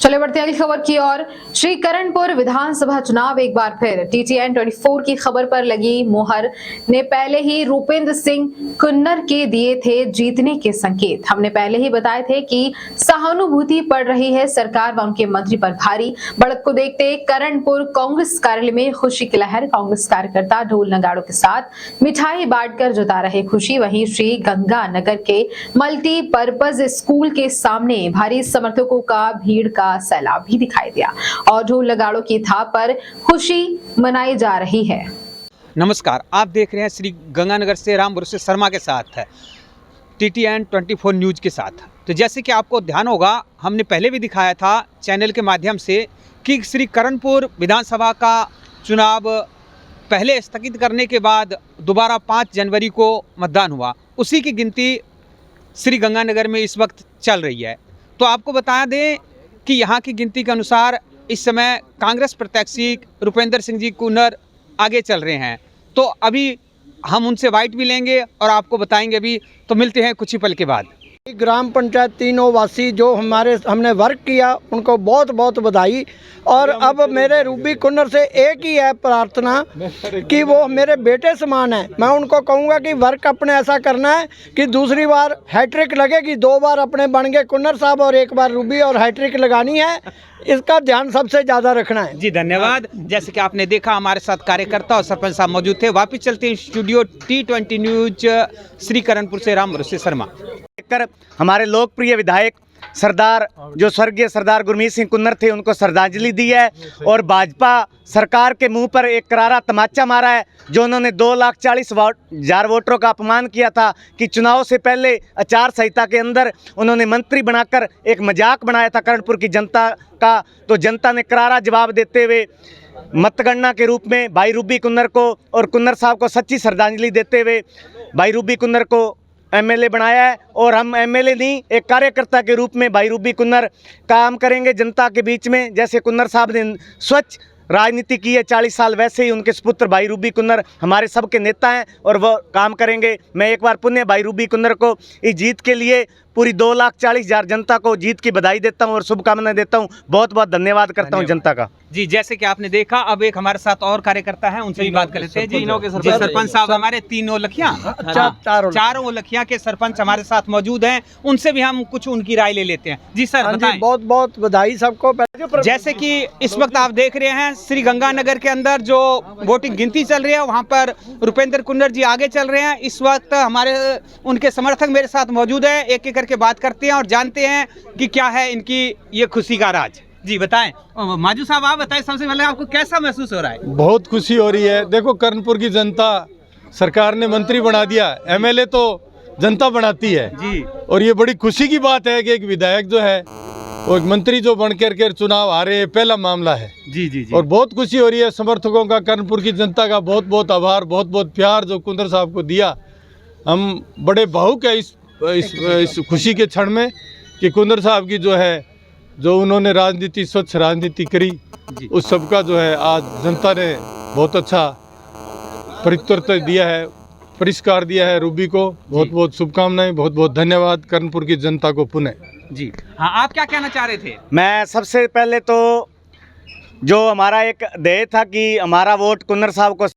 चले बढ़ते अगली खबर की ओर। श्री करणपुर विधानसभा चुनाव एक बार फिर TTN 24 की खबर पर लगी मोहर ने पहले ही रूपेंद्र सिंह कुन्नर के दिए थे जीतने के संकेत। हमने पहले ही बताए थे कि सहानुभूति पड़ रही है सरकार व उनके मंत्री पर भारी। बढ़त को देखते करणपुर कांग्रेस कार्यालय में खुशी की लहर। कांग्रेस कार्यकर्ता ढोल नगाड़ों के साथ मिठाई बांटकर जता रहे खुशी। वहीं श्री गंगानगर के मल्टीपर्पज स्कूल के सामने भारी समर्थकों का भीड़ का सैलाब भी दिखाई दिया और ढोल नगाड़ों की थाप पर खुशी मनाई जा रही है। नमस्कार, आप देख रहे हैं श्री गंगानगर से राम भरोसे शर्मा के साथ TTN 24 न्यूज़ के साथ। तो जैसे कि आपको ध्यान होगा, हमने पहले भी दिखाया था चैनल के माध्यम से कि श्री करणपुर विधानसभा का चुनाव पहले स्थगित करने के बाद दोबारा 5 जनवरी को मतदान हुआ। उसी की गिनती श्री गंगानगर में इस वक्त चल रही है। तो आपको बता दें कि यहाँ की गिनती के अनुसार इस समय कांग्रेस प्रत्याशी रूपेंद्र सिंह जी कुन्नर आगे चल रहे हैं। तो अभी हम उनसे वाइट भी लेंगे और आपको बताएंगे अभी। तो मिलते हैं कुछ ही पल के बाद। ग्राम पंचायत तीनों वासी जो हमने वर्क किया उनको बहुत बहुत बधाई। और अब मेरे रूबी कुन्नर से एक ही है प्रार्थना कि वो मेरे बेटे समान है। मैं उनको कहूँगा कि वर्क अपने ऐसा करना है कि दूसरी बार हैट्रिक लगेगी। 2 बार अपने बन गए कुन्नर साहब और 1 बार रूबी, और हैट्रिक लगानी है। इसका ध्यान सबसे ज़्यादा रखना है। जी धन्यवाद। जैसे कि आपने देखा, हमारे साथ कार्यकर्ता और सरपंच साहब मौजूद थे। वापिस चलते हैं studio T20 news Shri Karanpur से राम भरोसे शर्मा। हमारे लोकप्रिय विधायक सरदार जो स्वर्गीय सरदार गुरमीत सिंह कुन्नर थे, उनको श्रद्धांजलि दी है। और भाजपा सरकार के मुंह पर एक करारा तमाचा मारा है, जो उन्होंने 2,40,000 वोटरों का अपमान किया था कि चुनाव से पहले आचार संहिता के अंदर उन्होंने मंत्री बनाकर एक मजाक बनाया था करणपुर की जनता का। तो जनता ने करारा जवाब देते हुए मतगणना के रूप में भाई रूबी कुन्नर को और कुन्नर साहब को सच्ची श्रद्धांजलि देते हुए भाई रूबी कुन्नर को MLA बनाया है। और हम MLA नहीं, एक कार्यकर्ता के रूप में भाई रूबी कुन्नर काम करेंगे जनता के बीच में। जैसे कुन्नर साहब ने स्वच्छ राजनीति की है 40 साल, वैसे ही उनके सुपुत्र भाई रूबी कुन्नर हमारे सबके नेता हैं और वो काम करेंगे। मैं एक बार पुनः भाई रूबी कुन्नर को इस जीत के लिए पूरी 2,40,000 जनता को जीत की बधाई देता हूं और शुभकामनाएं देता हूं। बहुत बहुत धन्यवाद करता हूं जनता का। जी, जैसे कि आपने देखा, अब एक हमारे साथ और कार्यकर्ता हैं, उनसे भी बात कर लेते हैं। जी, सरपंच साहब हमारे 3 ओलखियां, चारों ओलखियां के सरपंच हमारे साथ मौजूद हैं। उनसे भी हम कुछ उनकी राय ले लेते हैं। जी सर, बताएं। बहुत बहुत बधाई सबको। जैसे कि इस वक्त आप देख रहे हैं श्री गंगानगर के अंदर जो वोटिंग गिनती चल रही है, वहाँ पर रूपेंद्र कुन्नर जी आगे चल रहे हैं। इस वक्त हमारे उनके समर्थक मेरे साथ मौजूद है। एक एक करके बात करते हैं और जानते हैं कि क्या है इनकी ये खुशी का राज। जी बताएं। माजू साहब, आप बताएं, सबसे पहले आपको कैसा महसूस हो रहा है? बहुत खुशी हो रही है। देखो, करणपुर की जनता, सरकार ने मंत्री बना दिया, MLA तो जनता बनाती है जी। और ये बड़ी खुशी की बात है कि एक विधायक जो है वो एक मंत्री जो बन कर चुनाव हारे, पहला मामला है। जी जी जी। और बहुत खुशी हो रही है समर्थकों का, करणपुर की जनता का बहुत बहुत आभार, बहुत बहुत प्यार जो कुन्नर साहब को दिया। हम बड़े भावुक है इस खुशी के क्षण में कि कुन्नर साहब की जो उन्होंने राजनीति, स्वच्छ राजनीति करी, उस सबका जो है आज जनता ने बहुत अच्छा प्रत्युत्तर दिया है, पुरस्कार दिया है रूबी को। बहुत बहुत शुभकामनाएं, बहुत बहुत धन्यवाद करणपुर की जनता को पुनः। जी हाँ, आप क्या कहना चाह रहे थे? मैं सबसे पहले तो जो हमारा एक ध्येय था कि हमारा वोट कुन्नर साहब को